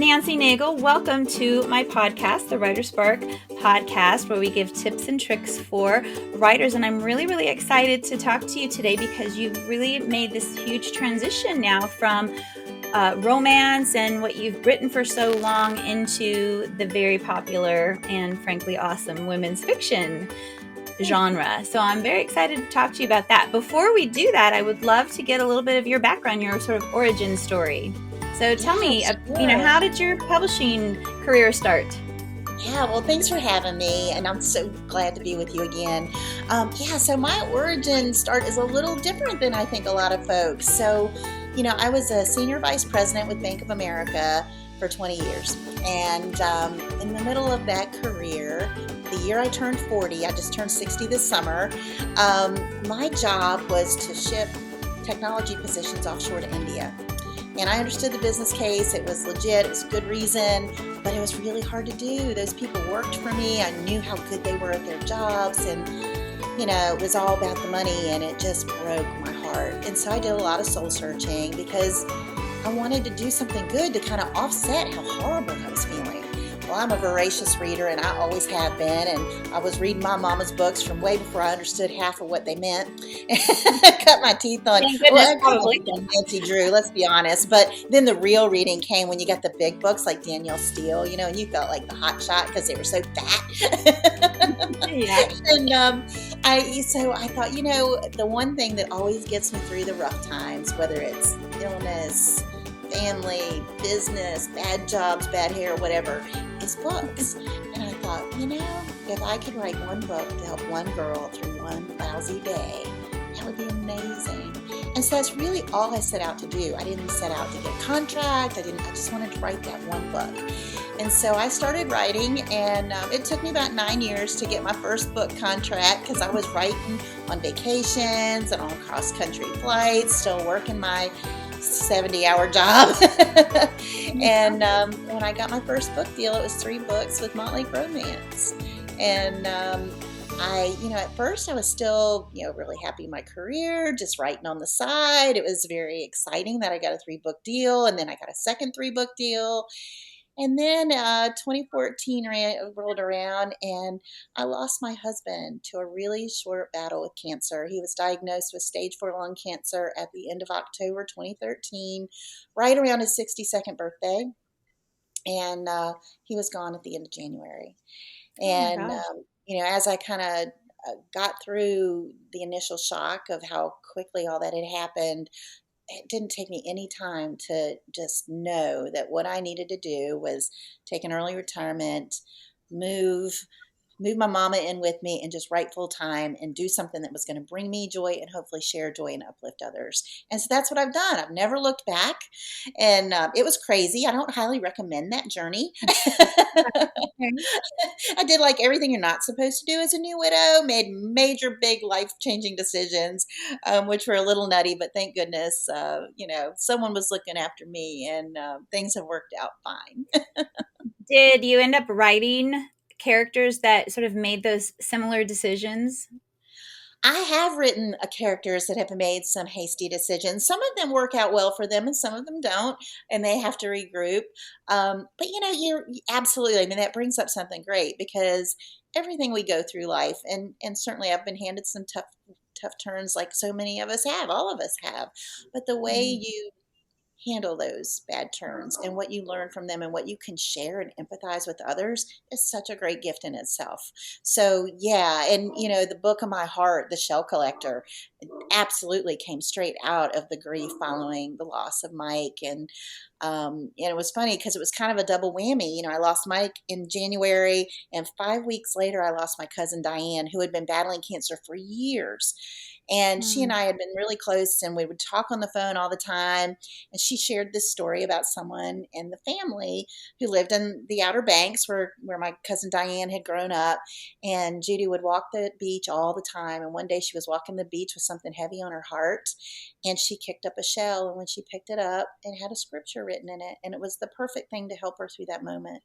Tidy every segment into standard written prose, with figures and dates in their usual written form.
Nancy Naigle. Welcome to my podcast, the WriterSpark podcast, where we give tips and tricks for writers. And I'm really, really excited to talk to you today because you've really made this huge transition now from romance and what you've written for so long into the very popular and frankly awesome women's fiction genre. So I'm very excited to talk to you about that. Before we do that, I would love to get a little bit of your background, your sort of origin story. So tell me, sure. how did your publishing career start? Yeah, well, thanks for having me, and I'm so glad to be with you again. So my origin start is a little different than I think a lot of folks. So, I was a senior vice president with Bank of America for 20 years. And in the middle of that career, the year I turned 40, I just turned 60 this summer, my job was to ship technology positions offshore to India. And I understood the business case. It was legit. It was a good reason, but it was really hard to do. Those people worked for me. I knew how good they were at their jobs, and it was all about the money, and it just broke my heart. And so I did a lot of soul searching because I wanted to do something good to kind of offset how horrible I was feeling. Well, I'm a voracious reader, and I always have been, and I was reading my mama's books from way before I understood half of what they meant. Cut my teeth on, Probably. Nancy Drew, let's be honest. But then the real reading came when you got the big books like Danielle Steele, and you felt like the hot shot because they were so fat. Yeah. And I thought, the one thing that always gets me through the rough times, whether it's illness, family, business, bad jobs, bad hair, whatever, is books. And I thought, if I could write one book to help one girl through one lousy day, that would be amazing. And so that's really all I set out to do. I didn't set out to get a contract. I just wanted to write that one book. And so I started writing, and it took me about 9 years to get my first book contract because I was writing on vacations and on cross-country flights, still working my 70-hour job. And when I got my first book deal, it was 3 books with Motley Romance. And at first I was still, really happy in my career, just writing on the side. It was very exciting that I got a 3-book deal, and then I got a second 3-book deal. And then 2014 rolled around, and I lost my husband to a really short battle with cancer. He was diagnosed with stage 4 lung cancer at the end of October 2013, right around his 62nd birthday. And he was gone at the end of January. And, as I kind of got through the initial shock of how quickly all that had happened, it didn't take me any time to just know that what I needed to do was take an early retirement, move my mama in with me, and just write full time and do something that was going to bring me joy and hopefully share joy and uplift others. And so that's what I've done. I've never looked back, and it was crazy. I don't highly recommend that journey. I did like everything you're not supposed to do as a new widow, made major, big, life-changing decisions, which were a little nutty, but thank goodness, someone was looking after me, and things have worked out fine. Did you end up writing characters that sort of made those similar decisions? I have written characters that have made some hasty decisions. Some of them work out well for them, and some of them don't, and they have to regroup. But you're absolutely. I mean, that brings up something great because everything we go through life, and certainly I've been handed some tough turns, like so many of us have. All of us have. But the way you handle those bad turns and what you learn from them and what you can share and empathize with others is such a great gift in itself. So yeah, and the book of my heart, The Shell Collector, absolutely came straight out of the grief following the loss of Mike. And it was funny because it was kind of a double whammy. I lost Mike in January, and 5 weeks later I lost my cousin Diane, who had been battling cancer for years. And she and I had been really close, and we would talk on the phone all the time. And she shared this story about someone in the family who lived in the Outer Banks where my cousin Diane had grown up. And Judy would walk the beach all the time. And one day she was walking the beach with something heavy on her heart, and she kicked up a shell. And when she picked it up, it had a scripture written in it. And it was the perfect thing to help her through that moment.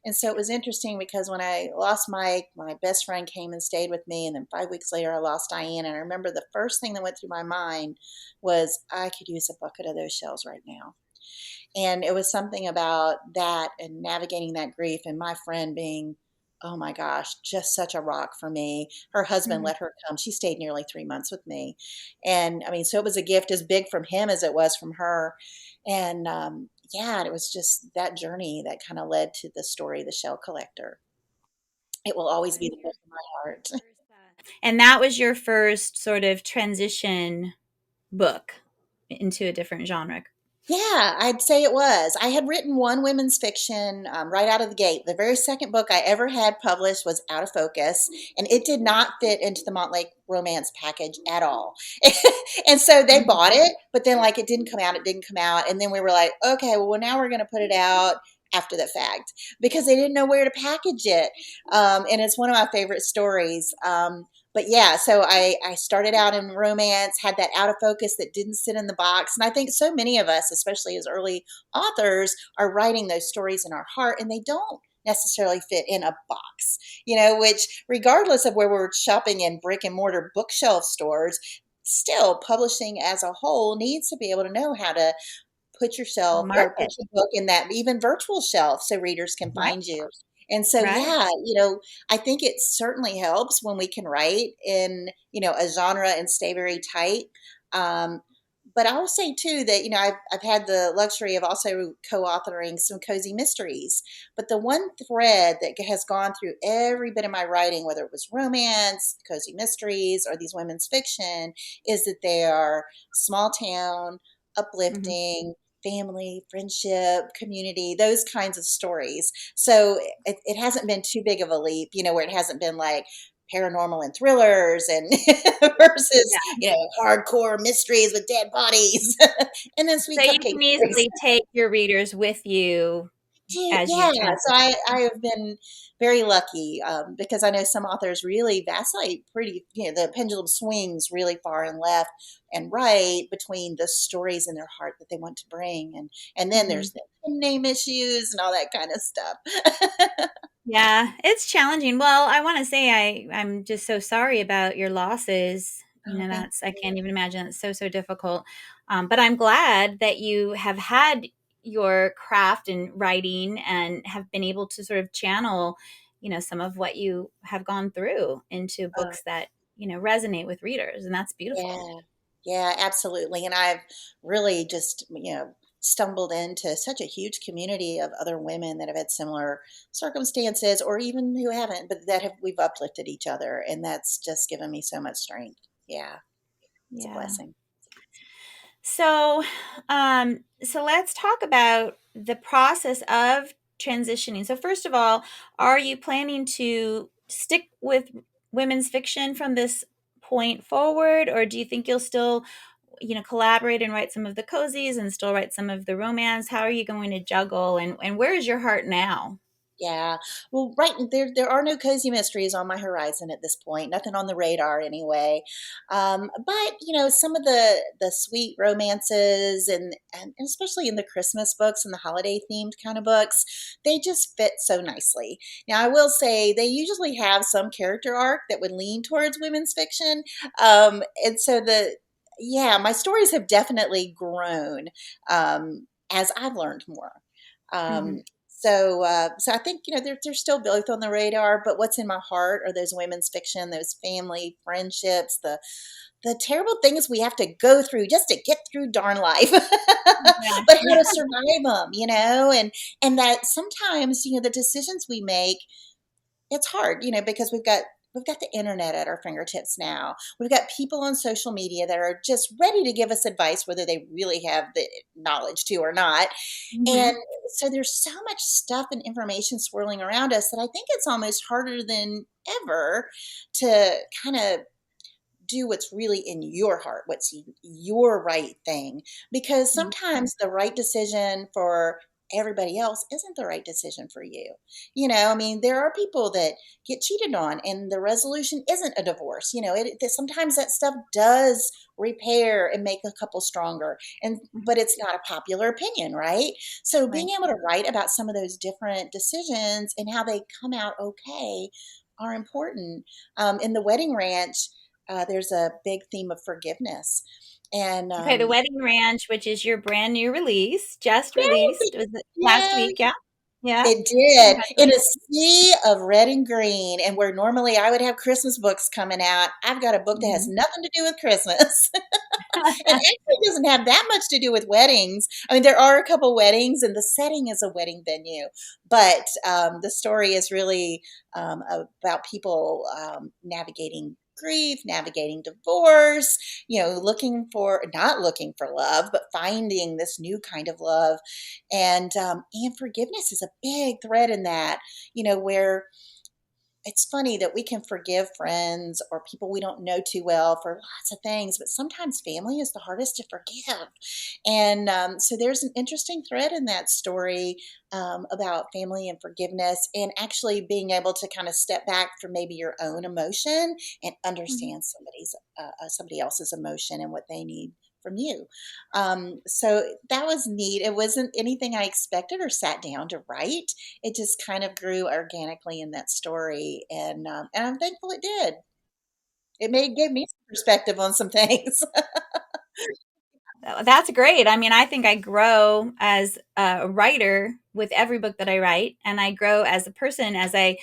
And so it was interesting because when I lost Mike, my best friend came and stayed with me. And then 5 weeks later, I lost Diane. And I remember the first thing that went through my mind was, I could use a bucket of those shells right now. And it was something about that and navigating that grief, and my friend being, oh my gosh, just such a rock for me. Her husband Mhm. let her come. She stayed nearly 3 months with me. And I mean, so it was a gift as big from him as it was from her. And yeah, it was just that journey that kind of led to the story, The Shell Collector. It will always be the book of my heart. And that was your first sort of transition book into a different genre. Yeah, I'd say it was. I had written one women's fiction right out of the gate. The very second book I ever had published was Out of Focus, and it did not fit into the Montlake romance package at all. And so they Mhm. bought it, but then like it didn't come out, it didn't come out. And then we were like, okay, well, now we're going to put it out after the fact because they didn't know where to package it. And it's one of my favorite stories. But yeah, so I started out in romance, had that out of focus that didn't sit in the box. And I think so many of us, especially as early authors, are writing those stories in our heart and they don't necessarily fit in a box, which regardless of where we're shopping in brick and mortar bookshelf stores, still publishing as a whole needs to be able to know how to put yourself or put Market. your book in that even virtual shelf so readers can Right. find you. And so, Right. yeah, I think it certainly helps when we can write in, a genre and stay very tight. Um, but I will say too that, I've had the luxury of also co-authoring some cozy mysteries. But the one thread that has gone through every bit of my writing, whether it was romance, cozy mysteries, or these women's fiction, is that they are small town, Mhm. uplifting, family, friendship, community, those kinds of stories. So it hasn't been too big of a leap, where it hasn't been like paranormal and thrillers and versus, hardcore mysteries with dead bodies and then So sweet you cupcake can stories. easily take your readers with you as you Yeah, so transition. I have been very lucky because I know some authors really vacillate pretty, the pendulum swings really far and left and right between the stories in their heart that they want to bring. And then Mhm. there's the name issues and all that kind of stuff. Yeah, it's challenging. Well, I want to say I'm just so sorry about your losses. Oh, thank That's I can't you. even imagine. It's so difficult. But I'm glad that you have had your craft in writing and have been able to sort of channel, some of what you have gone through into Uh, books that, resonate with readers, and that's beautiful. yeah, yeah, absolutely. And I've really just, stumbled into such a huge community of other women that have had similar circumstances or even who haven't, but that have we've uplifted each other. And that's just given me so much strength. Yeah, it's a Yeah. blessing. So let's talk about the process of transitioning. So first of all, are you planning to stick with women's fiction from this point forward, or do you think you'll still, collaborate and write some of the cozies and still write some of the romance? How are you going to juggle, and where is your heart now? Yeah. Well, right there are no cozy mysteries on my horizon at this point. Nothing on the radar anyway. But some of the sweet romances and especially in the Christmas books and the holiday themed kind of books, they just fit so nicely. Now, I will say they usually have some character arc that would lean towards women's fiction. And so my stories have definitely grown as I've learned more. Hmm. Um, so I think they're still both on the radar. But what's in my heart are those women's fiction, those family friendships, the terrible things we have to go through just to get through darn life, but Yeah, how yeah. to survive them, and that sometimes the decisions we make, it's hard, because we've got the internet at our fingertips now. We've got people on social media that are just ready to give us advice, whether they really have the knowledge to or not. And Hmm. so there's so much stuff and information swirling around us that I think it's almost harder than ever to kind of do what's really in your heart, what's your right thing. Because sometimes the right decision for everybody else isn't the right decision for you. I mean, there are people that get cheated on and the resolution isn't a divorce. Sometimes that stuff does repair and make a couple stronger. But it's not a popular opinion, right? So being Right. able to write about some of those different decisions and how they come out okay are important. In the Wedding Ranch, there's a big theme of forgiveness. And Okay, The Wedding Ranch, which is your brand new release, just released. Was it last yeah, week? Yeah. Yeah. it did, in a Congratulations. sea of red and green. And where normally I would have Christmas books coming out, I've got a book that has Mhm. nothing to do with Christmas. And actually doesn't have that much to do with weddings. I mean, there are a couple weddings, and the setting is a wedding venue, but the story is really about people navigating grief, navigating divorce, not looking for love, but finding this new kind of love, and forgiveness is a big thread in that. Where it's funny that we can forgive friends or people we don't know too well for lots of things, but sometimes family is the hardest to forgive. And so there's an interesting thread in that story about family and forgiveness, and actually being able to kind of step back from maybe your own emotion and Mhm. understand somebody else's emotion and what they need from you. So that was neat. It wasn't anything I expected or sat down to write. It just kind of grew organically in that story, and I'm thankful it did. Gave me some perspective on some things. That's great. I mean, I think I grow as a writer with every book that I write, and I grow as a person as I,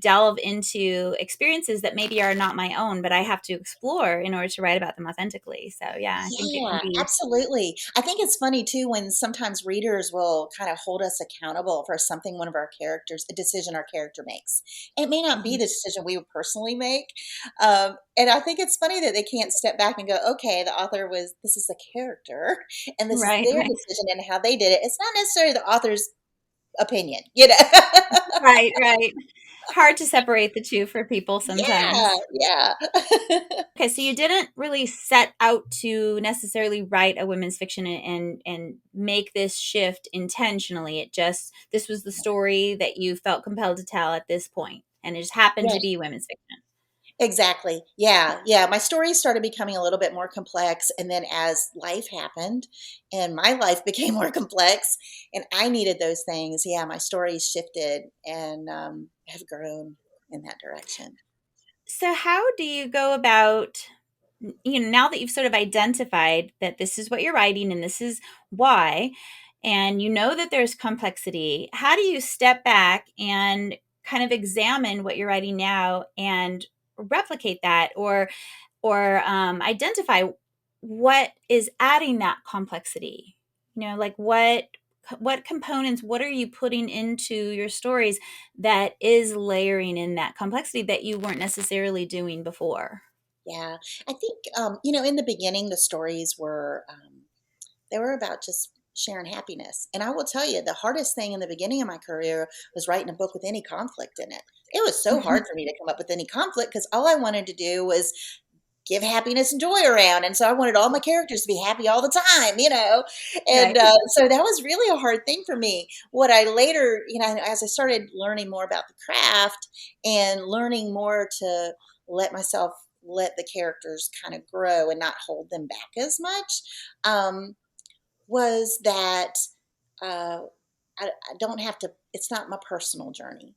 delve into experiences that maybe are not my own, but I have to explore in order to write about them authentically. So, yeah, I think it can Yeah, be absolutely. I think it's funny too when sometimes readers will kind of hold us accountable for something one of our characters, a decision our character makes. It may not be Mhm. the decision we would personally make. And I think it's funny that they can't step back and go, okay, this is a character and this is Right, their right, decision and how they did it. It's not necessarily the author's opinion, you know? right, right. Hard to separate the two for people Yeah, sometimes. yeah. Okay, so you didn't really set out to necessarily write a women's fiction and make this shift intentionally. This was the story that you felt compelled to tell at this point, and it just happened to Right. be women's fiction. Exactly. Yeah, yeah. My stories started becoming a little bit more complex, and then as life happened and my life became more complex and I needed those things, yeah, my stories shifted and have grown in that direction. So how do you go about, now that you've sort of identified that this is what you're writing and this is why, and you know that there's complexity, how do you step back and kind of examine what you're writing now and replicate that, or identify what is adding that complexity? Like what components, what are you putting into your stories that is layering in that complexity that you weren't necessarily doing before? Yeah. I think in the beginning the stories were they were about just sharing happiness. And I will tell you, the hardest thing in the beginning of my career was writing a book with any conflict in it. It was so hard for me to come up with any conflict because all I wanted to do was give happiness and joy around. And so I wanted all my characters to be happy all the time, Right. And so that was really a hard thing for me. What I later, as I started learning more about the craft and learning more to let the characters kind of grow and not hold them back as much, um, was that uh, I don't have to, it's not my personal journey.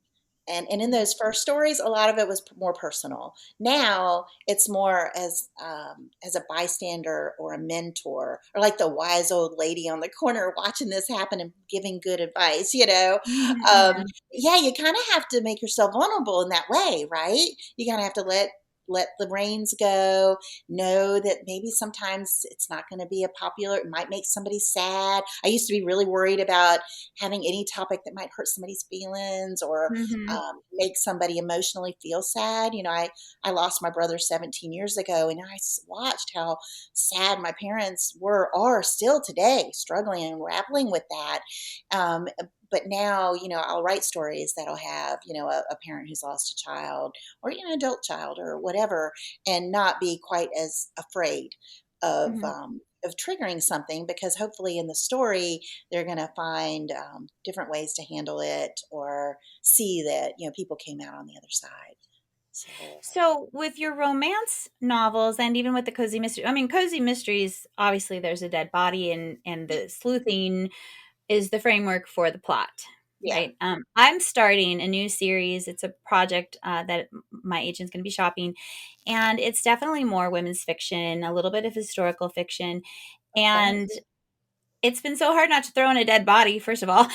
And in those first stories, a lot of it was more personal. Now it's more as a bystander or a mentor, or like the wise old lady on the corner watching this happen and giving good advice. Yeah. Yeah, you kind of have to make yourself vulnerable in that way, right? You kind of have to let the reins go, know that maybe sometimes it's not going to be a popular, it might make somebody sad. I used to be really worried about having any topic that might hurt somebody's feelings or Hmm. make somebody emotionally feel sad. I lost my brother 17 years ago, and watched how sad my parents are still today, struggling and grappling with that. Um, but now, I'll write stories that'll have, a parent who's lost a child or, adult child or whatever, and not be quite as afraid Hmm. of triggering something, because hopefully in the story they're going to find different ways to handle it or see that people came out on the other side. So So, with your romance novels and even with the cozy mystery, I mean, cozy mysteries, obviously there's a dead body and the sleuthing is the framework for the plot. Yeah. right? I'm starting a new series. It's a project that my agent's going to be shopping, and it's definitely more women's fiction, a little bit of historical fiction, Okay. and it's been so hard not to throw in a dead body, first of all.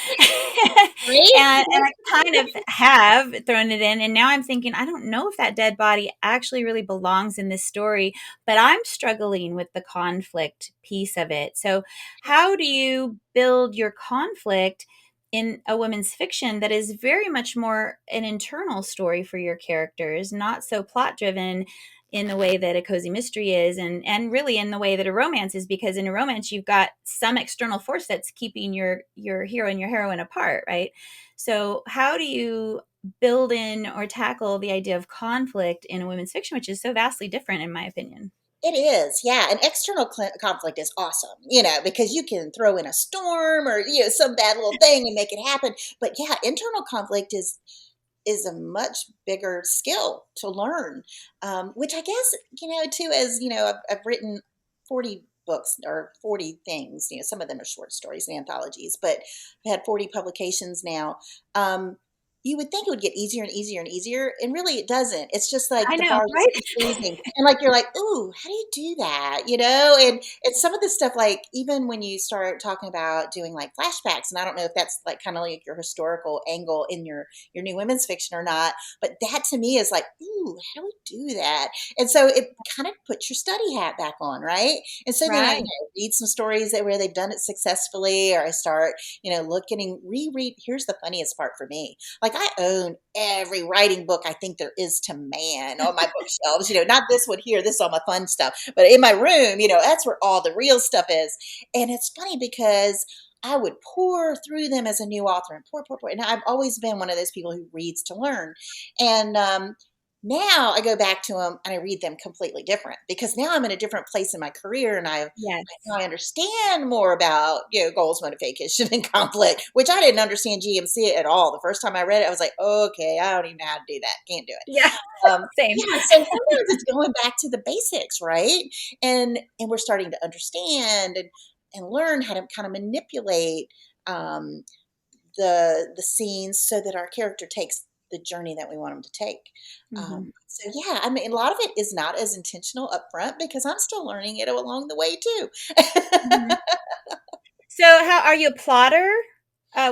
Right? And I kind of have thrown it in. And now I'm thinking, I don't know if that dead body actually really belongs in this story, but I'm struggling with the conflict piece of it. So, how do you build your conflict in a women's fiction that is very much more an internal story for your characters, not so plot driven in the way that a cozy mystery is, and really in the way that a romance is, because in a romance you've got some external force that's keeping your hero and your heroine apart, right? So how do you build in or tackle the idea of conflict in a women's fiction, which is so vastly different in my opinion? It is, yeah. An external conflict is awesome, because you can throw in a storm or some bad little thing and make it happen. But yeah, internal conflict is a much bigger skill to learn, which I guess, too, as I've written 40 books or 40 things. Some of them are short stories and anthologies, but I've had 40 publications now. You would think it would get easier and easier and easier, and really it doesn't. It's just like I the know, bar just keeps right? raising, and like you're like, "Ooh, how do you do that?" And some of the stuff, like even when you start talking about doing like flashbacks, and I don't know if that's like kind of like your historical angle in your new women's fiction or not, but that to me is like, "Ooh, how do we do that?" And so it kind of puts your study hat back on, right? And so then I Right. read some stories where they've done it successfully, or I start looking and reread. Here's the funniest part for me: like I own every writing book I think there is to man on my bookshelves. Not this one here. This is all my fun stuff. But in my room, that's where all the real stuff is. And it's funny because I would pour through them as a new author and pour. And I've always been one of those people who reads to learn. And now I go back to them and I read them completely different, because now I'm in a different place in my career, and Yes. I understand more about goals, motivation, and conflict, which I didn't understand GMC at all. The first time I read it, I was like, okay, I don't even know how to do that. Can't do Yeah. it. Same. Yeah, so sometimes it's going back to the basics, right? And we're starting to understand and learn how to kind of manipulate um, the scenes so that our character takes the journey that we want them to take. Hmm. So yeah, I mean, a lot of it is not as intentional up front because I'm still learning it along the way too. Hmm. So, how are you a plotter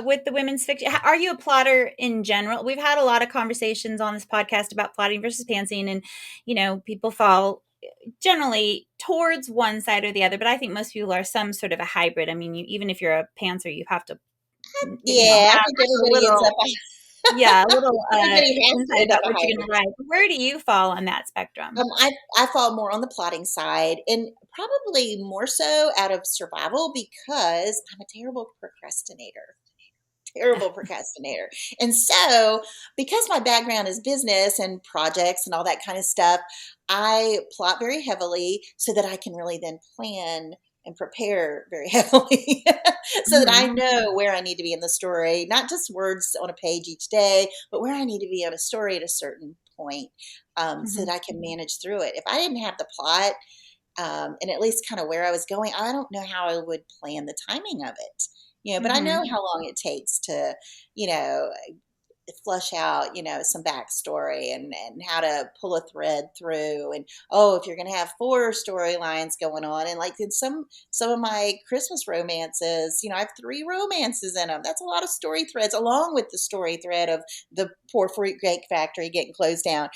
with the women's fiction? Are you a plotter in general? We've had a lot of conversations on this podcast about plotting versus pantsing, and people fall generally towards one side or the other. But I think most people are some sort of a hybrid. I mean, even if you're a pantser, you have to, Yeah, I think have a everybody ends up. little, yeah, a little Everybody has to insight end up about a what you're going hybrid. to write. Where do you fall on that spectrum? I fall more on the plotting side, and probably more so out of survival because I'm a terrible procrastinator. Terrible procrastinator. And so, because my background is business and projects and all that kind of stuff, I plot very heavily so that I can really then plan and prepare very heavily so that I Hmm. know where I need to be in the story, not just words on a page each day, but where I need to be on a story at a certain point, so Hmm. that I can manage through it. If I didn't have the plot, and at least kind of where I was going, I don't know how I would plan the timing of it. But I know Hmm. how long it takes to, you know, flush out, some backstory and how to pull a thread through. And oh, if you're going to have four storylines going on, and like in some of my Christmas romances, I have three romances in them. That's a lot of story threads, along with the story thread of the poor fruit cake factory getting closed down.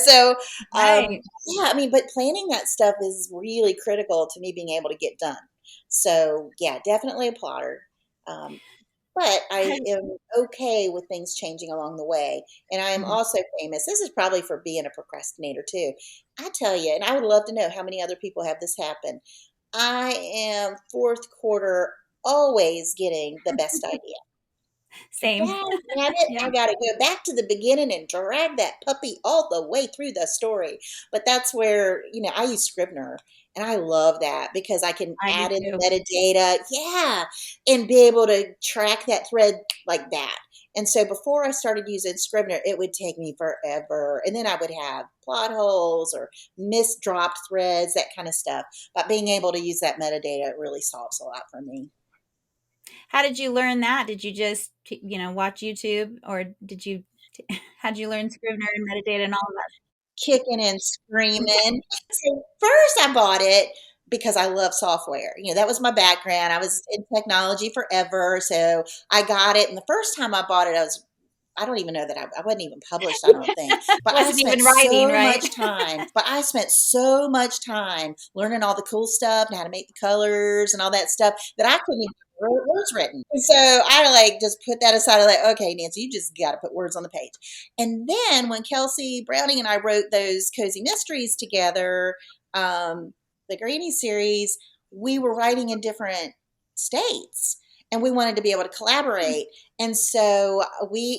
So Right. yeah, I mean, but planning that stuff is really critical to me being able to get done. So yeah, definitely a plotter. Um, but I am okay with things changing along the way. And I am Mhm. also famous. This is probably for being a procrastinator too. I tell you, and I would love to know how many other people have this happen. I am fourth quarter always getting the best idea. Same. Dag nabbit, Yeah, I gotta go back to the beginning and drag that puppy all the way through the story. But that's where, I use Scrivener, and I love that because I can I do add in the too. metadata, yeah, and be able to track that thread like that. And so before I started using Scrivener, it would take me forever. And then I would have plot holes or misdropped threads, that kind of stuff. But being able to use that metadata really solves a lot for me. How did you learn that? Did you just, watch YouTube, or how did you learn Scrivener and meditate and all of that? Kicking and screaming. So first I bought it because I love software. That was my background. I was in technology forever. So I got it. And the first time I bought it, I don't even know that I wasn't even published, I don't think. But I Wasn't spent even writing, so right? much time, learning all the cool stuff and how to make the colors and all that stuff that I couldn't even get words written. And so I like just put that aside. I'm like, okay, Nancy, you just got to put words on the page. And then when Kelsey Browning and I wrote those cozy mysteries together, the Granny series, we were writing in different states and we wanted to be able to collaborate. And so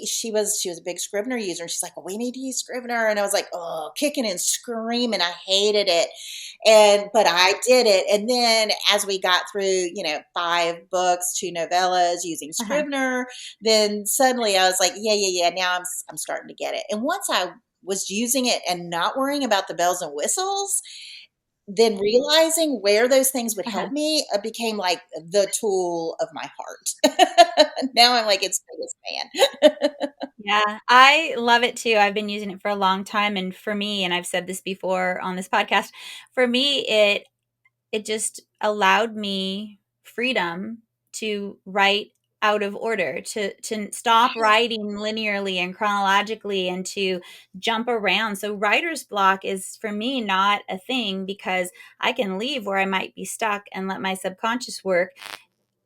she was a big Scrivener user, and she's like, well, we need to use Scrivener. And I was like, oh, kicking and screaming. I hated it. But I did it. And then as we got through, 5 books, 2 novellas using Uh-huh. Scrivener, then suddenly I was like, yeah. Now I'm starting to get it. And once I was using it and not worrying about the bells and whistles, then realizing where those things would Uh-huh. help me became like the tool of my heart. Now I'm like its biggest fan. Yeah, I love it too. I've been using it for a long time, and for me, and I've said this before on this podcast, for me it just allowed me freedom to write out of order, to stop writing linearly and chronologically, and to jump around. So writer's block is for me not a thing, because I can leave where I might be stuck and let my subconscious work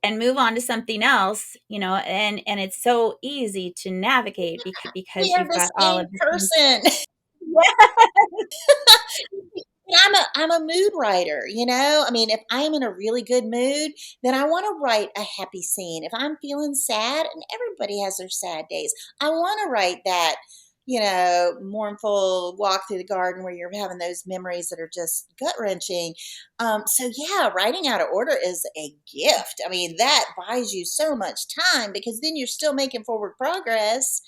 and move on to something else, and it's so easy to navigate We because are you've the got all same of the things. person. I'm a mood writer, I mean, if I am in a really good mood, then I want to write a happy scene. If I'm feeling sad, and everybody has their sad days, I want to write that, mournful walk through the garden where you're having those memories that are just gut wrenching. So yeah, writing out of order is a gift. I mean, that buys you so much time because then you're still making forward progress.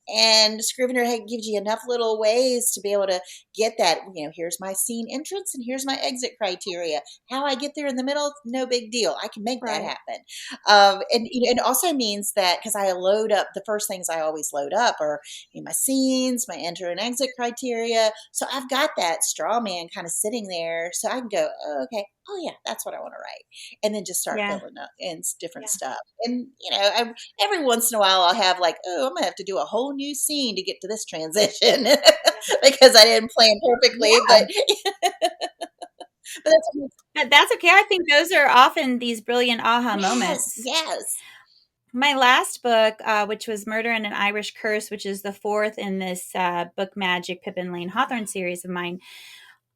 And Scrivener gives you enough little ways to be able to get that, here's my scene entrance and here's my exit criteria. How I get there in the middle, no big deal. I can make that Right. happen. And it also means that because I load up, the first things I always load up are my scenes, my enter and exit criteria. So I've got that straw man kind of sitting there. So I can go, oh, okay, oh yeah, that's what I want to write. And then just start Yeah. filling up in different stuff. And, every once in a while I'll have like, oh, I'm going to have to do a whole new scene to get to this transition because I didn't plan perfectly. Yeah. But that's But that's okay. I think those are often these brilliant aha yes, moments. yes. My last book, which was Murder and an Irish Curse, which is the 4th in this Book Magic Pippin Lane Hawthorne series of mine,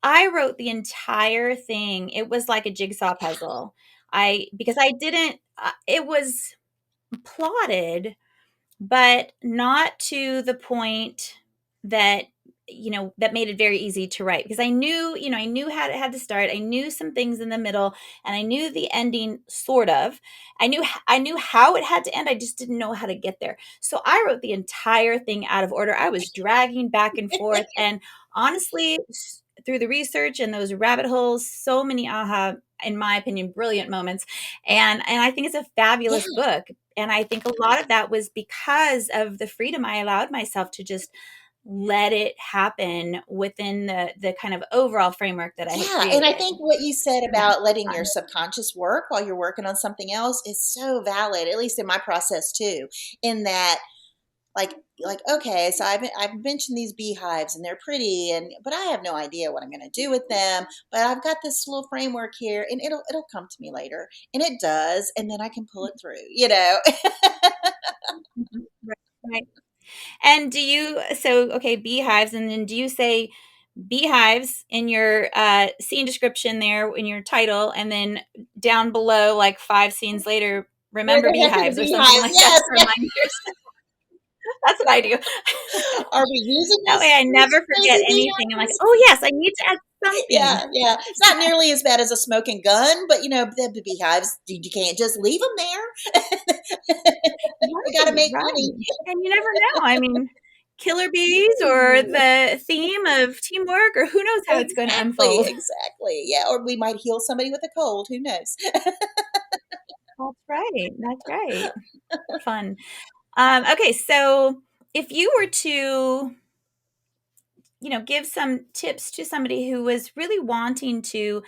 I wrote the entire thing. It was like a jigsaw puzzle. Because I didn't, it was plotted, but not to the point that that made it very easy to write, because I knew how it had to start, I knew some things in the middle, and I knew the ending sort of. I knew how it had to end, I just didn't know how to get there. So I wrote the entire thing out of order. I was dragging back and forth, and honestly, through the research and those rabbit holes, so many aha, in my opinion, brilliant moments. And I think it's a Yeah. fabulous book. And I think a lot of that was because of the freedom I allowed myself to just let it happen within the kind of overall framework that I had Yeah, and I created. think what you said Yeah. about letting your subconscious work while you're working on something else is so valid, at least in my process too, in that like okay, so I've mentioned these beehives and they're pretty and but I have no idea what I'm going to do with them, but I've got this little framework here and it'll come to me later, and it does, and then I can pull it through. Mhm. Right. Right. And okay, beehives, and then do you say beehives in your scene description there in your title, and then down below, like 5 scenes later, Where remember the heck are the beehives or something beehives? like that Yes, to yes. remind yourself? That's what I do. Are we using That way I these never forget crazy anything. I'm like, beehives? oh yes, I need to add something. Yeah. It's not nearly as bad as a smoking gun, but the beehives, you can't just leave them there. We got to Right, make money. right. And you never know. I mean, killer bees or the theme of teamwork, or who knows how it's going to Exactly, unfold. exactly. Yeah, or we might heal somebody with a cold. Who knows? That's right. That's right. Fun. Okay, so if you were to, give some tips to somebody who was really wanting to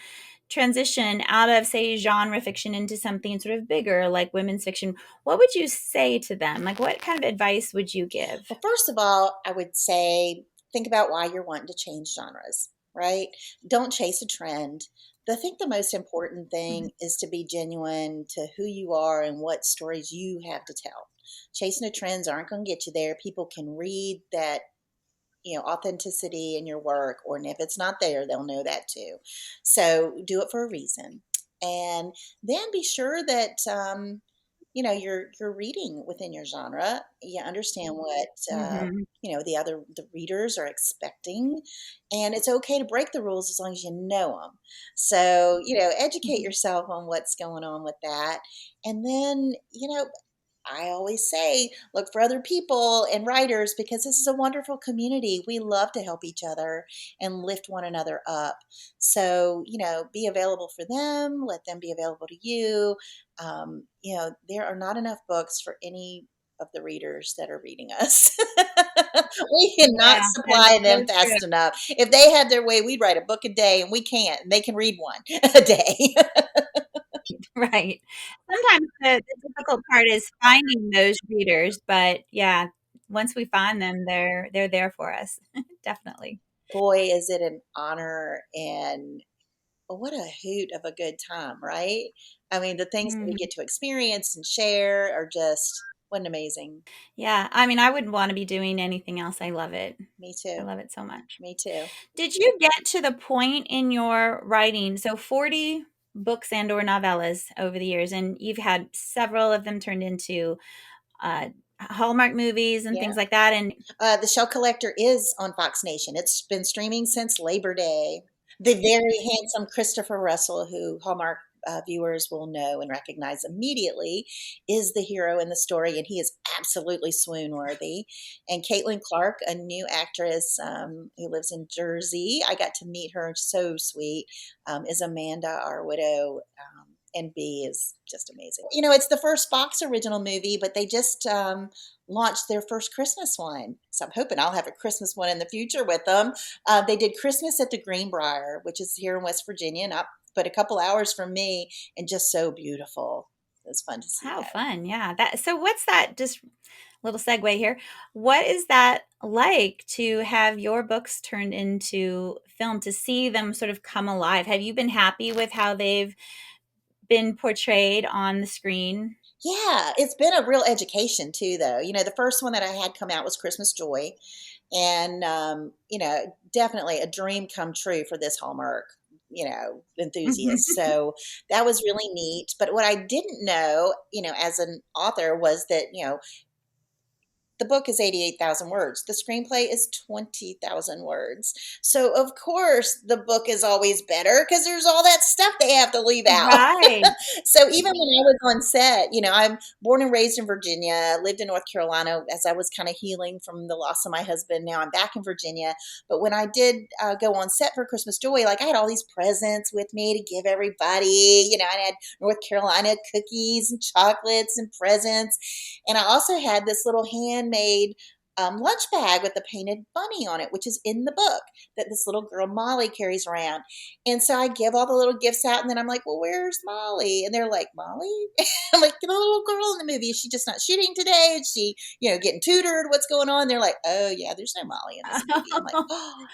transition out of, say, genre fiction into something sort of bigger like women's fiction, what would you say to them? Like, what kind of advice would you give? Well, first of all, I would say think about why you're wanting to change genres, right? Don't chase a trend. I think the most important Mhm. thing is to be genuine to who you are and what stories you have to tell. Chasing the trends aren't going to get you there. People can read that, authenticity in your work, or if it's not there, they'll know that too. So do it for a reason. And then be sure that you're reading within your genre. You understand what Mhm. the readers are expecting, and it's okay to break the rules as long as you know them. So educate Mhm. yourself on what's going on with that, and then I always say, look for other people and writers, because this is a wonderful community. We love to help each other and lift one another up. So, be available for them, let them be available to you. There are not enough books for any of the readers that are reading us. We cannot Yeah, that's supply so them true. fast enough. If they had their way, we'd write a book a day, and we can't. They can read one a day. Right. Sometimes the difficult part is finding those readers, but yeah, once we find them, they're there for us. Definitely. Boy, is it an honor, and what a hoot of a good time, right? I mean, the things that we Mhm. get to experience and share are just, what an amazing. Yeah, I mean, I wouldn't wanna be doing anything else. I love it. Me I too. love it so much. Me too. Did you get to the point in your writing, so 40 books and or novellas over the years, and you've had several of them turned into, Hallmark movies and Yeah. things like that, and The Shell Collector is on Fox Nation. It's been streaming since Labor Day. The very handsome Christopher Russell, who Hallmark viewers will know and recognize immediately, is the hero in the story, and he is absolutely swoon worthy. And Caitlin Clark, a new actress who lives in Jersey, I got to meet her, so sweet, is Amanda, our widow. And B is just amazing. It's the first Fox original movie, but they just launched their first Christmas one. So I'm hoping I'll have a Christmas one in the future with them. They did Christmas at the Greenbrier, which is here in West Virginia, not but a couple hours from me, and just so beautiful. It was fun to see how that. fun, yeah, that so what's that just little segue here. What is that like to have your books turned into film, to see them sort of come alive? Have you been happy with how they've been portrayed on the screen? Yeah, it's been a real education too, though. The first one that I had come out was Christmas Joy, and definitely a dream come true for this Hallmark enthusiast. So that was really neat. But what I didn't know, as an author, was that the book is 88,000 words. The screenplay is 20,000 words. So, of course, the book is always better because there's all that stuff they have to leave out. Right. So, even when I was on set, I'm born and raised in Virginia, lived in North Carolina as I was kind of healing from the loss of my husband. Now I'm back in Virginia. But when I did go on set for Christmas Joy, like I had all these presents with me to give everybody. I had North Carolina cookies and chocolates and presents. And I also had this little handmade lunch bag with a painted bunny on it, which is in the book that this little girl Molly carries around. And so I give all the little gifts out, and then I'm like, "Well, where's Molly?" And they're like, "Molly?" I'm like, "The little girl in the movie. Is she just not shooting today? Is she, getting tutored? What's going on?" They're like, "Oh yeah, there's no Molly in this movie." I'm like, "Oh."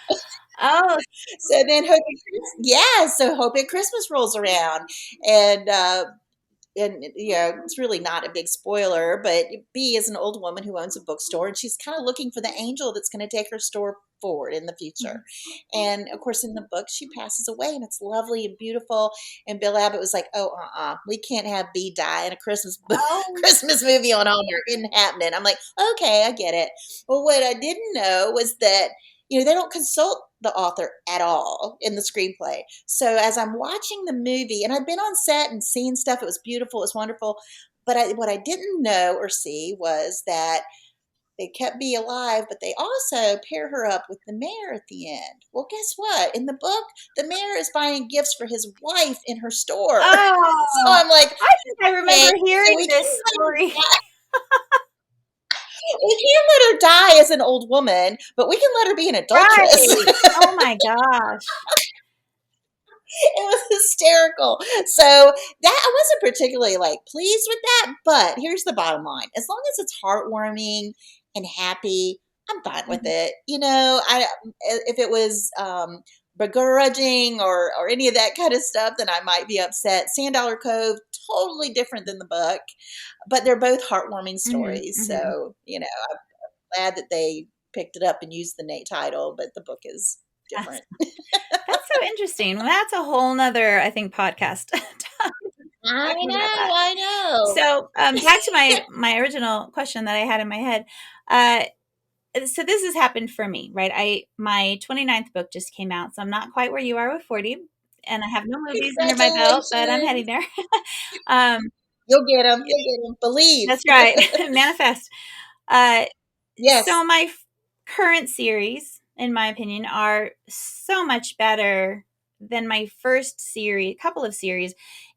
Oh, So then Hope at Christmas rolls around, and it's really not a big spoiler, but B is an old woman who owns a bookstore, and she's kind of looking for the angel that's going to take her store forward in the future. And of course, in the book, she passes away, and it's lovely and beautiful. And Bill Abbott was like, "Oh, we can't have B die in a Christmas oh, Christmas movie on Hallmark. Isn't happening." I'm like, "Okay, I get it." Well, what I didn't know was that they don't consult the author at all in the screenplay. So as I'm watching the movie, and I've been on set and seen stuff, it was beautiful, it was wonderful. But what I didn't know or see was that they kept Bee alive, but they also pair her up with the mayor at the end. Well, guess what? In the book, the mayor is buying gifts for his wife in her store. So Oh, I'm like, I think I remember okay, so hearing this story. we can't let her die as an old woman, but we can let her be an adulteress. Right. Oh my gosh. It was hysterical. So that I wasn't particularly like pleased with that, but here's the bottom line. As long as it's heartwarming and happy, I'm fine with Mhm. it. I if it was begrudging or any of that kind of stuff, then I might be upset. Sand Dollar Cove, totally different than the book, but they're both heartwarming Mhm. stories. Mhm. So, I'm glad that they picked it up and used the Nate title, but the book is That's different. that's so interesting. Well, that's a whole nother, I think, podcast I talking about know, that. I know. So, back to my original question that I had in my head. Uh, so this has happened for me, right? My 29th book just came out, so I'm not quite where you are with 40, and I have no movies under my belt, but I'm heading Congratulations. there. um, You'll get them. You'll get them. Believe. that's right, manifest. Uh, Yes. so current series, in my opinion, are so much better than my first couple of series,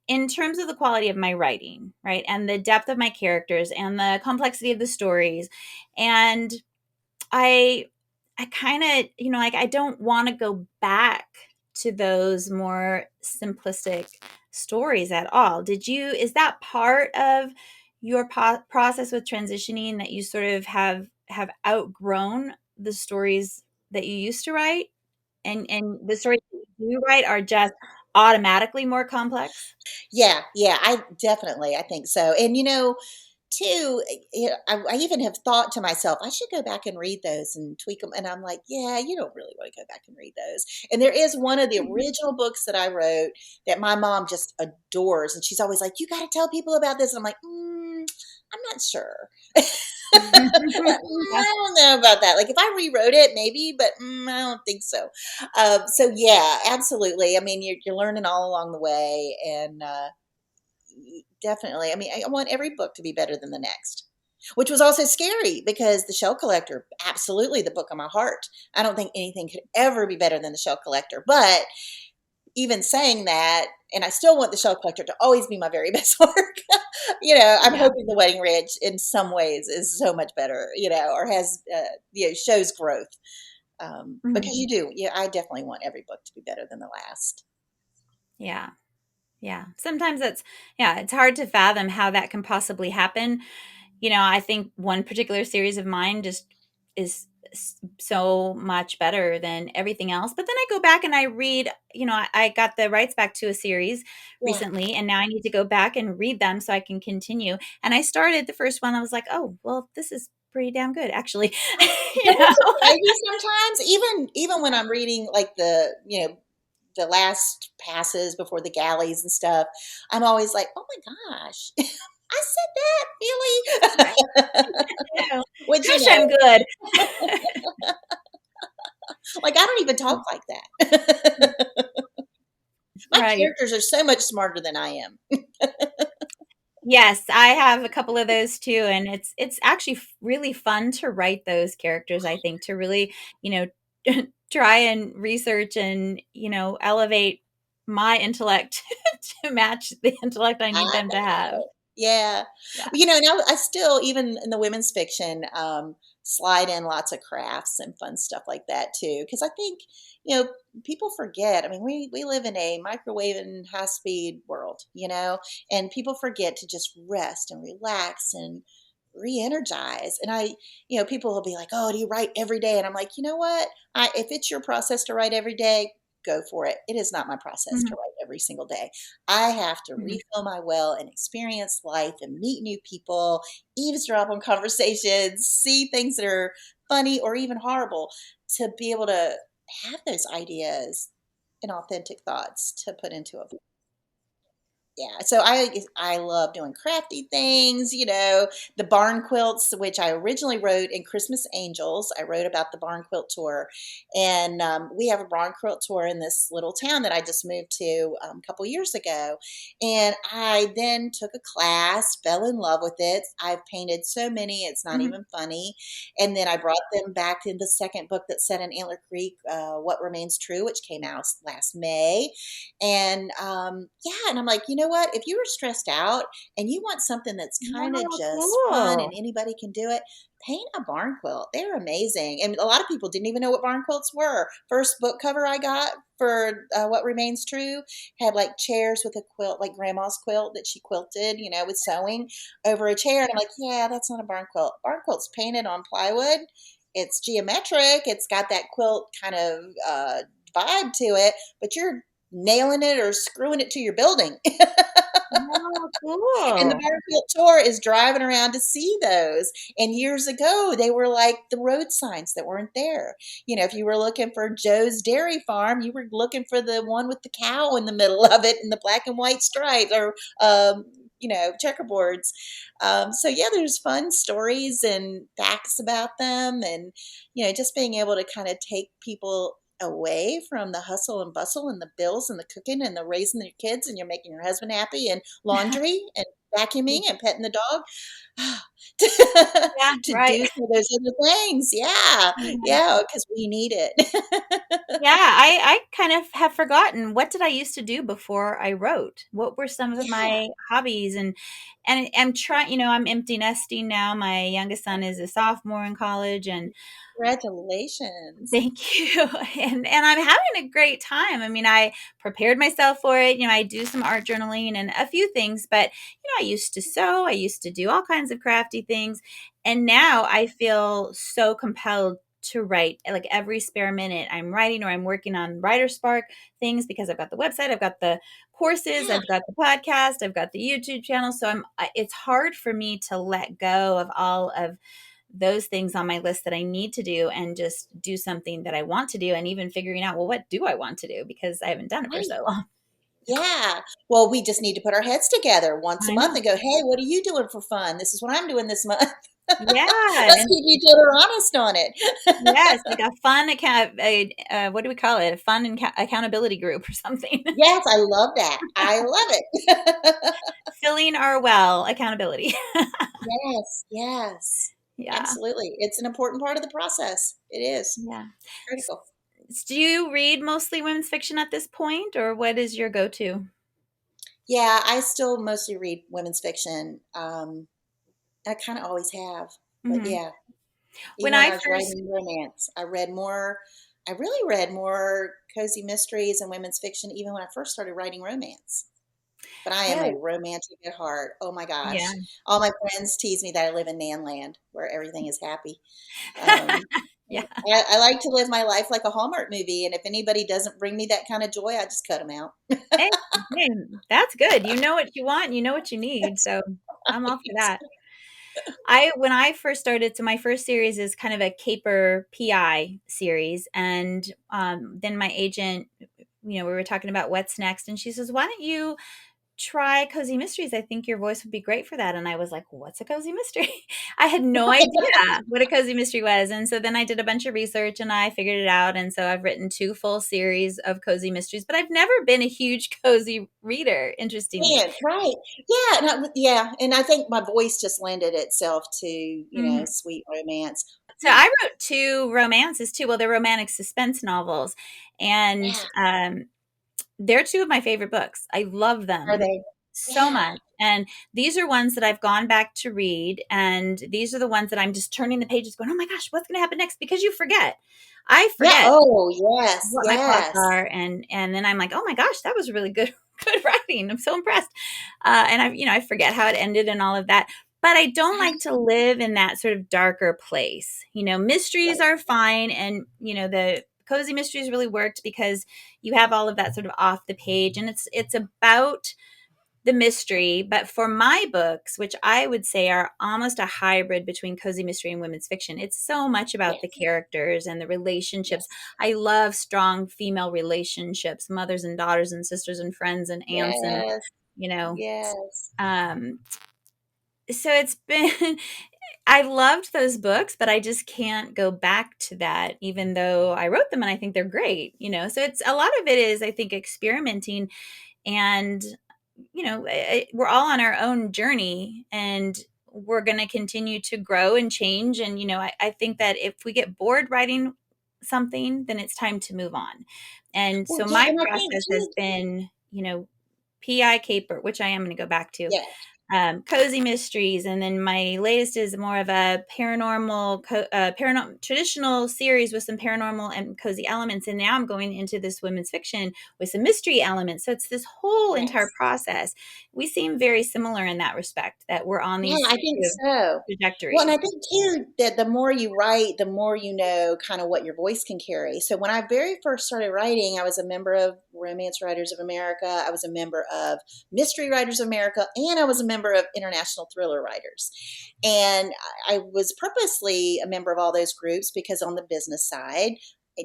in terms of the quality of my writing, right? And the depth of my characters and the complexity of the stories. And I I kind of, like I don't want to go back to those more simplistic stories at all. Is that part of your process with transitioning, that you sort of have outgrown the stories that you used to write, and the stories that you write are just automatically more complex? Yeah. Yeah. I think so. And too, I even have thought to myself, I should go back and read those and tweak them. And I'm like, yeah, you don't really want to go back and read those. And there is one of the original books that I wrote that my mom just adores. And she's always like, you got to tell people about this. And I'm like, I'm not sure. Yeah. I don't know about that. Like if I rewrote it, maybe, but I don't think so. So yeah, absolutely. I mean, you're learning all along the way, and definitely. I mean, I want every book to be better than the next, which was also scary because The Shell Collector, absolutely the book of my heart. I don't think anything could ever be better than The Shell Collector. But even saying that, and I still want The Shell Collector to always be my very best work. I'm Yeah. hoping The Wedding Ridge in some ways is so much better, or has, shows growth. Because Mhm. you do. Yeah, I definitely want every book to be better than the last. Yeah. Yeah. Sometimes it's hard to fathom how that can possibly happen. I think one particular series of mine just is so much better than everything else. But then I go back and I read, I got the rights back to a series Yeah. recently, and now I need to go back and read them so I can continue. And I started the first one. I was like, oh, well, this is pretty damn good, actually. you Doesn't know? it surprise you sometimes? Even when I'm reading like the last passes before the galleys and stuff, I'm always like, oh my gosh, I said that Right. really? Which Gosh, I'm good. like I don't even talk like that. My Right. characters are so much smarter than I am. Yes, I have a couple of those too, and it's actually really fun to write those characters, I think, to really, try and research and, elevate my intellect to match the intellect I need I them to have. Yeah. Yeah. Now I still, even in the women's fiction, slide in lots of crafts and fun stuff like that too. Because I think, people forget. I mean, we live in a microwave and high speed world, and people forget to just rest and relax and re-energize. And people will be like, "Oh, do you write every day?" And I'm like, you know what? If it's your process to write every day, go for it. It is not my process to Mhm, write every single day. I have to mhm, refill my well and experience life and meet new people, eavesdrop on conversations, see things that are funny or even horrible, to be able to have those ideas and authentic thoughts to put into a book. yeah. So I love doing crafty things, the barn quilts, which I originally wrote in Christmas Angels. I wrote about the barn quilt tour, and we have a barn quilt tour in this little town that I just moved to a couple years ago. And I then took a class, fell in love with it. I've painted so many, it's not Mhm. even funny. And then I brought them back in the second book that's set in Antler Creek, What Remains True, which came out last May. And yeah, and I'm like, you know what? If you were stressed out and you want something that's kind of Oh, just fun and cool. anybody can do it, paint a barn quilt. They're amazing. And a lot of people didn't even know what barn quilts were. First book cover I got for What Remains True had like chairs with a quilt, like grandma's quilt that she quilted, with sewing over a chair. And I'm like, yeah, that's not a barn quilt. Barn quilt's painted on plywood. It's geometric. It's got that quilt kind of vibe to it, but you're nailing it or screwing it to your building. Oh, And the cool. Barfield tour is driving around to see those. And years ago, they were like the road signs that weren't there. If you were looking for Joe's Dairy Farm, you were looking for the one with the cow in the middle of it and the black and white stripes or, checkerboards. So, yeah, there's fun stories and facts about them. And, just being able to kind of take people away from the hustle and bustle and the bills and the cooking and the raising your kids and you're making your husband happy and laundry and vacuuming and petting the dog to, Yeah, to right. do some of those other things. Yeah. Yeah. Yeah. Because we need it. Yeah, I kind of have forgotten what did I used to do before I wrote? What were some of Yeah. my hobbies? And I'm trying, I'm empty nesting now. My youngest son is a sophomore in college, and Congratulations. thank you. And I'm having a great time. I mean, I prepared myself for it. I do some art journaling and a few things, but I used to sew, I used to do all kinds of crafty things. And now I feel so compelled to write. Like every spare minute I'm writing or I'm working on WriterSpark things because I've got the website, I've got the courses, Yeah. I've got the podcast, I've got the YouTube channel. So it's hard for me to let go of all of those things on my list that I need to do and just do something that I want to do, and even figuring out, well, what do I want to do? Because I haven't done it for Right. so long. Yeah. Well, we just need to put our heads together once a I month know. and go, hey, what are you doing for fun? This is what I'm doing this month. Yeah. Let's And keep each other honest on it. yes, like a fun account, what do we call it? A fun accountability group or something. Yes, I love that. I love it. Filling our well accountability. Yes, yes. Yeah. Absolutely. It's an important part of the process. It is Yeah. critical. Do you read mostly women's fiction at this point, or what is your go-to? Yeah, I still mostly read women's fiction. I kind of always have. But Hmm. yeah, When even when I I was first, writing romance, I really read more cozy mysteries and women's fiction even when I first started writing romance. But I am yeah, a romantic at heart. Oh my yeah. gosh. All my friends tease me that I live in Nan Land where everything is happy. Um, Yeah. I like to live my life like a Hallmark movie, and if anybody doesn't bring me that kind of joy, I just cut them out. Hey, hey, that's good. You know what you want, you know what you need. So I'm all for that. When I first started, so my first series is kind of a caper PI series. And then my agent, we were talking about what's next. And she says, why don't you try cozy mysteries? I think your voice would be great for that. And I was like, what's a cozy mystery? I had no idea what a cozy mystery was. And so then I did a bunch of research and I figured it out. And so I've written 2 full series of cozy mysteries, but I've never been a huge cozy reader, interestingly. Man, right. Yeah, yeah, and I think my voice just lended itself to, Mhm. sweet romance. So I wrote 2 romances too. Well, they're romantic suspense novels, and Yeah, they're 2 of my favorite books. I love are them they? so Yeah. much. And these are ones that I've gone back to read, and these are the ones that I'm just turning the pages going, "Oh my gosh, what's going to happen next?" Because you forget. I Yeah, forget oh, yes, what my plots yes. are, and then I'm like, "Oh my gosh, that was really good good writing. I'm so impressed." And I forget how it ended and all of that. But I don't like Right, to live in that sort of darker place. Mysteries right. are fine, and the cozy mysteries really worked because you have all of that sort of off the page, and it's about the mystery. But for my books, which I would say are almost a hybrid between cozy mystery and women's fiction, it's so much about the Yes, characters and the relationships. yes, I love strong female relationships, mothers and daughters and sisters and friends and aunts and yes. you know. Yes. Um, so it's been I loved those books, but I just can't go back to that, even though I wrote them and I think they're great, you know. So it's a lot of it is, I think, experimenting and, you know, we're all on our own journey and we're going to continue to grow and change. And, you know, I think that if we get bored writing something, then it's time to move on. And Well, so yeah, my and I think process has too. been, you know, PI caper, which I am going to go back to, Yeah. cozy mysteries, and then my latest is more of a paranormal traditional series with some paranormal and cozy elements. And now I'm going into this women's fiction with some mystery elements. So it's this whole entire Yes. process. We seem very similar in that respect, that we're on Yeah, these I think sort of so. Well, and I trajectories. think too that the more you write, the more you know kind of what your voice can carry. So when I very first started writing, I was a member of Romance Writers of America, I was a member of Mystery Writers of America, and I was a member of International Thriller Writers. And I was purposely a member of all those groups because on the business side,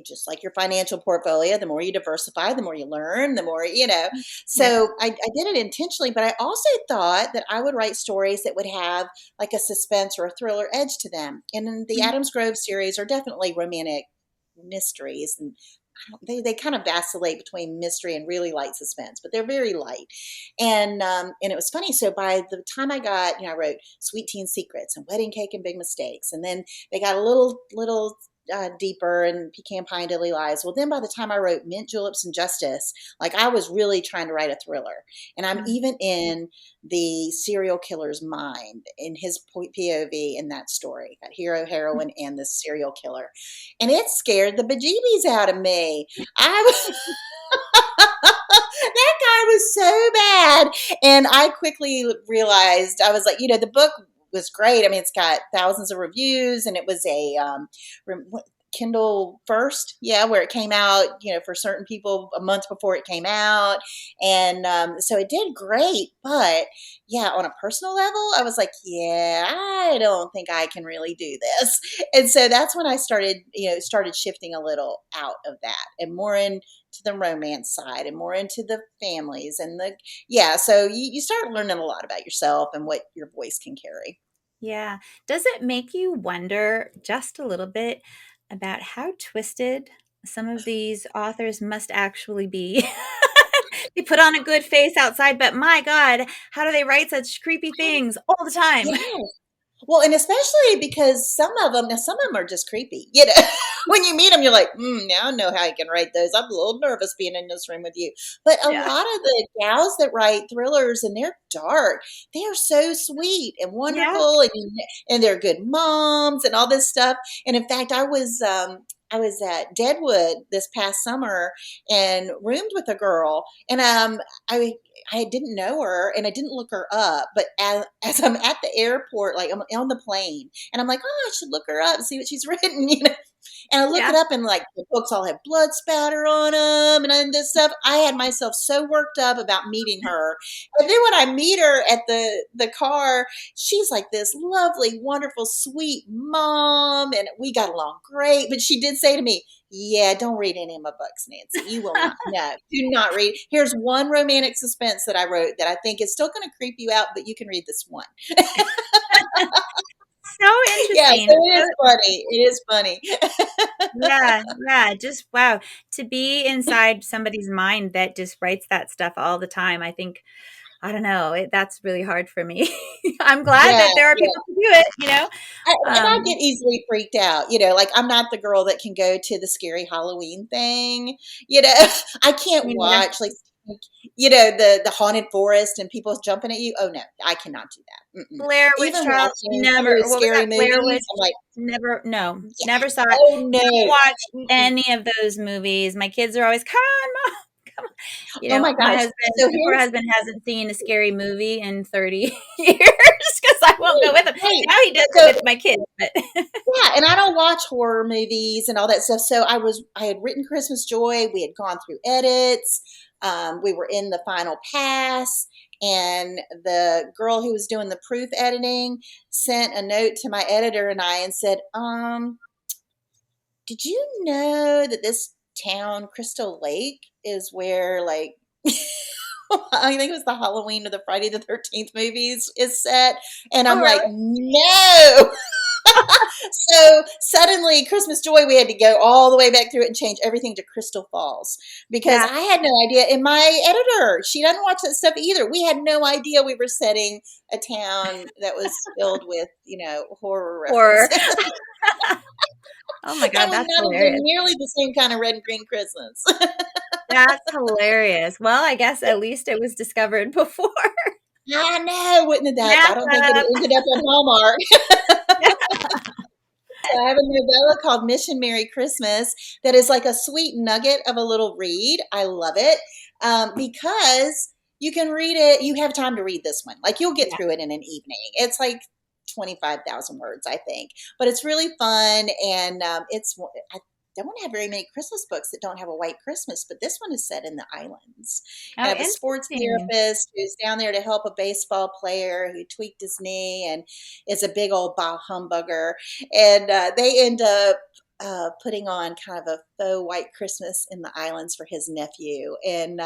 just like your financial portfolio, the more you diversify, the more you learn, the more, you know. Yep. So I did it intentionally, but I also thought that I would write stories that would have like a suspense or a thriller edge to them. And in the Adams Grove series are definitely romantic mysteries, and they kind of vacillate between mystery and really light suspense, but they're very light. And it was funny. So by the time I got, you know, I wrote Sweet Teen Secrets and Wedding Cake and Big Mistakes, and then they got a little deeper and Pecan Pie and Dilly Lies. Well, then by the time I wrote Mint Juleps and Justice, like I was really trying to write a thriller, and I'm even in the serial killer's mind in his POV in that story, that hero, heroine, and this serial killer. And it scared the bejeebies out of me. I was that guy was so bad. And I quickly realized, I was like, you know, the book was great. I mean, it's got thousands of reviews, and it was a Kindle first, yeah, where it came out, you know, for certain people a month before it came out. And so it did great. But yeah, on a personal level, I was like, yeah, I don't think I can really do this. And so that's when I started, you know, started shifting a little out of that and more into the romance side and more into the families and the, yeah. So you start learning a lot about yourself and what your voice can carry. Yeah. Does it make you wonder just a little bit about how twisted some of these authors must actually be? They put on a good face outside, but my God, how do they write such creepy things all the time? Yeah. Well, and especially because some of them, now some of them are just creepy. You know, when you meet them, you're like, now I know how I can write those. I'm a little nervous being in this room with you. But a Yeah. lot of the gals that write thrillers, and they're dark, they are so sweet and Yeah. wonderful, and they're good moms and all this stuff. And in fact, I was at Deadwood this past summer and roomed with a girl, and I I didn't know her and I didn't look her up, but as I'm at the airport, like I'm on the plane, and I'm like, oh, I should look her up and see what she's written, you know. And I look Yeah. it up, and like the books all have blood spatter on them and this stuff. I had myself so worked up about meeting her, and then when I meet her at the car, she's like this lovely, wonderful, sweet mom, and we got along great. But she did say to me, yeah, don't read any of my books, Nancy. You will not. No, do not read. Here's one romantic suspense that I wrote that I think is still going to creep you out, but you can read this one. So Yeah, so interesting. it is funny. It is funny. Yeah, yeah, just wow. To be inside somebody's mind that just writes that stuff all the time, I think, I don't know, that's really hard for me. I'm glad Yeah, that there are yeah. people who do it, you know? And I get Um, easily freaked out, you know, like I'm not the girl that can go to the scary Halloween thing, you know. I can't Me neither. watch like, you know, the haunted forest and people jumping at you. Oh no, I cannot do that. Mm-mm. Blair Witch Even Trials, watching some of never. those What was scary that? Blair movies, Witch? I'm like, Never, no, yeah, never saw it. oh no. Never watched Mm-mm. any of those movies. My kids are always, "Come on, mom, come on." You Oh know, my gosh. So my poor here's husband hasn't seen a scary movie in 30 years because I won't go right, with him. right. Now he does it So with my kids, but yeah, and I don't watch horror movies and all that stuff. So I had written Christmas Joy. We had gone through edits. We were in the final pass, and the girl who was doing the proof editing sent a note to my editor and I and said, did you know that this town, Crystal Lake, is where like I think it was the Halloween or the Friday the 13th movies is set. And Oh, I'm like, really? no. So suddenly, Christmas Joy, we had to go all the way back through it and change everything to Crystal Falls because Yeah. I had no idea. And my editor, she doesn't watch that stuff either. We had no idea we were setting a town that was filled with, horror Horror. references. Oh my That God, was that's not even hilarious. nearly the same kind of red and green Christmas. That's hilarious. Well, I guess at least it was discovered before. I know, wouldn't have that? I Snap don't think it up. ended up on Hallmark. So I have a novella called Mission Merry Christmas that is like a sweet nugget of a little read. I love it because you can read it. You have time to read this one. Like you'll get Yeah. through it in an evening. It's like 25,000 words, I think, but it's really fun. And I don't have very many Christmas books that don't have a white Christmas, but this one is set in the islands. And Oh, I have a sports interesting. therapist who's down there to help a baseball player who tweaked his knee and is a big old bah humbugger. And they end up putting on kind of a faux white Christmas in the islands for his nephew. And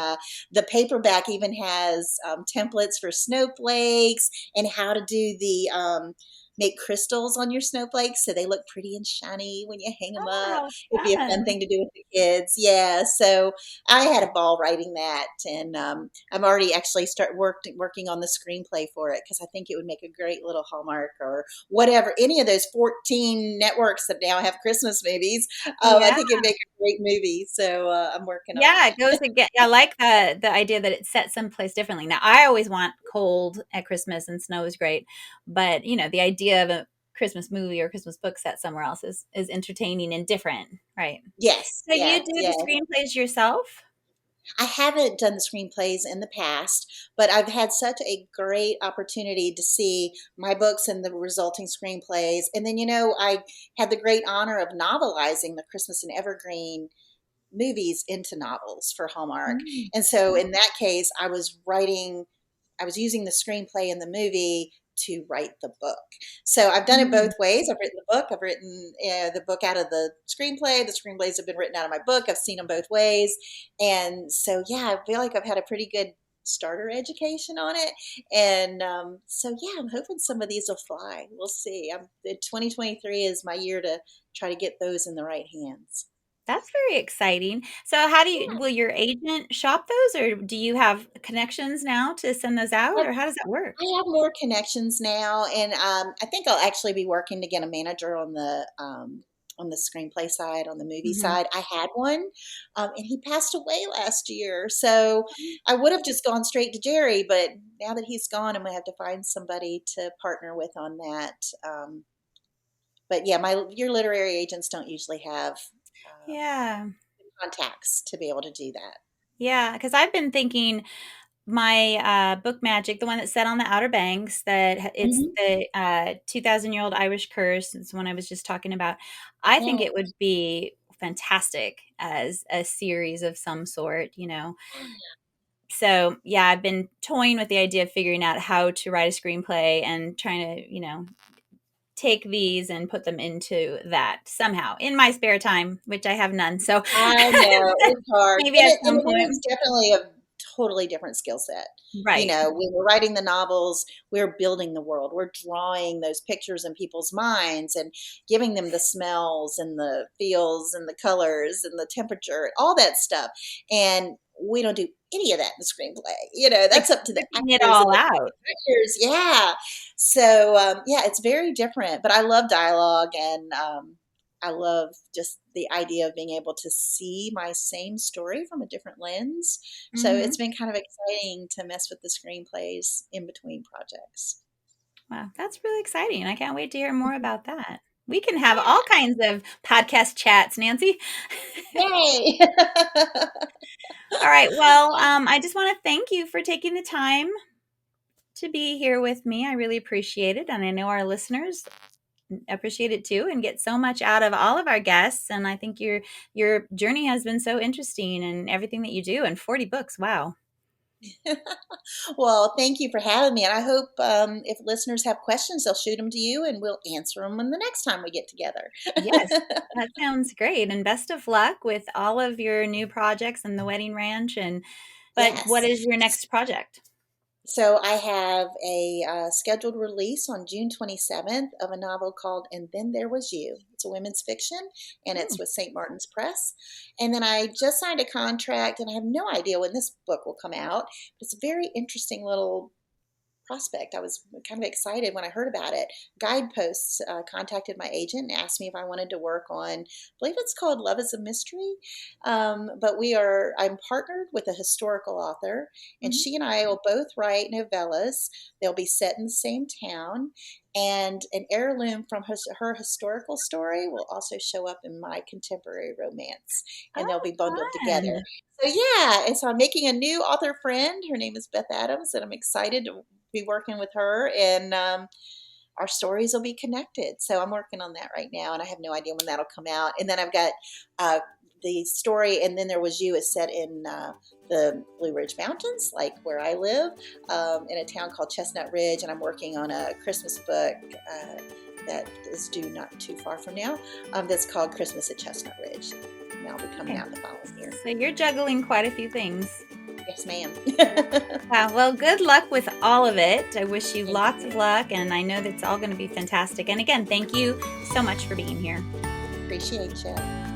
the paperback even has templates for snowflakes and how to do the make crystals on your snowflakes so they look pretty and shiny when you hang them Oh, up. how It'd be a fun fun. thing to do with the kids. Yeah. So I had a ball writing that, and I'm already actually working on the screenplay for it because I think it would make a great little Hallmark or whatever, any of those 14 networks that now have Christmas movies. I Yeah. think it'd make a great movie. So I'm working on Yeah, that. it goes again. I like the idea that it's set someplace differently. Now, I always want cold at Christmas and snow is great, but the idea of a Christmas movie or Christmas book set somewhere else is entertaining and different, right? Yes, So you yes, do the yes. screenplays yourself? I haven't done the screenplays in the past, but I've had such a great opportunity to see my books and the resulting screenplays. And then, I had the great honor of novelizing the Christmas and Evergreen movies into novels for Hallmark. Mm. And so in that case, I was using the screenplay in the movie to write the book. So I've done it Mm. both ways. I've written the book. I've written the book out of the screenplay. The screenplays have been written out of my book. I've seen them both ways. And so, yeah, I feel like I've had a pretty good starter education on it. And so, yeah, I'm hoping some of these will fly. We'll see. 2023 is my year to try to get those in the right hands. That's very exciting. So how Yeah. will your agent shop those, or do you have connections now to send those out, or how does that work? I have more connections now, and I think I'll actually be working to get a manager on the screenplay side, on the movie Mhm. side. I had one, and he passed away last year, so I would have just gone straight to Jerry. But now that he's gone, I'm gonna have to find somebody to partner with on that. But yeah, my your literary agents don't usually have um, Yeah. contacts to be able to do that. Yeah, because I've been thinking my, book Magic, the one that's set on the Outer Banks, it's Hmm. the, 2,000-year-old Irish curse, it's the one I was just talking about. I think it would be fantastic as a series of some sort. So, yeah, I've been toying with the idea of figuring out how to write a screenplay and trying to take these and put them into that somehow in my spare time, which I have none, so I know, it's hard, maybe at and some it is point. definitely a totally different skill set. Right. When we're writing the novels, we're building the world. We're drawing those pictures in people's minds and giving them the smells and the feels and the colors and the temperature, all that stuff. And we don't do any of that in the screenplay. Like, That's up to the figuring it actors and all the out. directors. Yeah. So, yeah, it's very different, but I love dialogue and I love just the idea of being able to see my same story from a different lens. So it's Mhm. been kind of exciting to mess with the screenplays in between projects. Wow, that's really exciting. I can't wait to hear more Mhm. about that. We can have Yeah. all kinds of podcast chats, Nancy. Yay. All right. Well, I just want to thank you for taking the time to be here with me. I really appreciate it, and I know our listeners appreciate it too, and get so much out of all of our guests. And I think your journey has been so interesting, and everything that you do. And 40 books. Wow. Well, thank you for having me. And I hope if listeners have questions, they'll shoot them to you and we'll answer them when the next time we get together. Yes, that sounds great. And best of luck with all of your new projects and the Wedding Ranch. And But what Yes. is your next project? So I have a scheduled release on June 27th of a novel called And Then There Was You. It's a women's fiction, and it's Hmm. with St. Martin's Press. And then I just signed a contract, and I have no idea when this book will come out. It's a very interesting little prospect. I was kind of excited when I heard about it. Guideposts contacted my agent and asked me if I wanted to work on, I believe it's called Love is a Mystery. But I'm partnered with a historical author, and Hmm. she and I will both write novellas. They'll be set in the same town. And an heirloom from her historical story will also show up in my contemporary romance, and they'll Oh, be bundled together. fun. So yeah, and so I'm making a new author friend. Her name is Beth Adams, and I'm excited to be working with her, and our stories will be connected. So I'm working on that right now, and I have no idea when that'll come out. And then I've got uh, the story, and then there was you is set in the Blue Ridge Mountains, like where I live, in a town called Chestnut Ridge, and I'm working on a Christmas book that is due not too far from now. That's called Christmas at Chestnut Ridge. And that'll be coming Okay. out in the following year. So you're juggling quite a few things. Yes, ma'am. Wow. Well, good luck with all of it. I wish you Thank lots of you. luck, and I know that's all going to be fantastic. And again, thank you so much for being here. Appreciate you.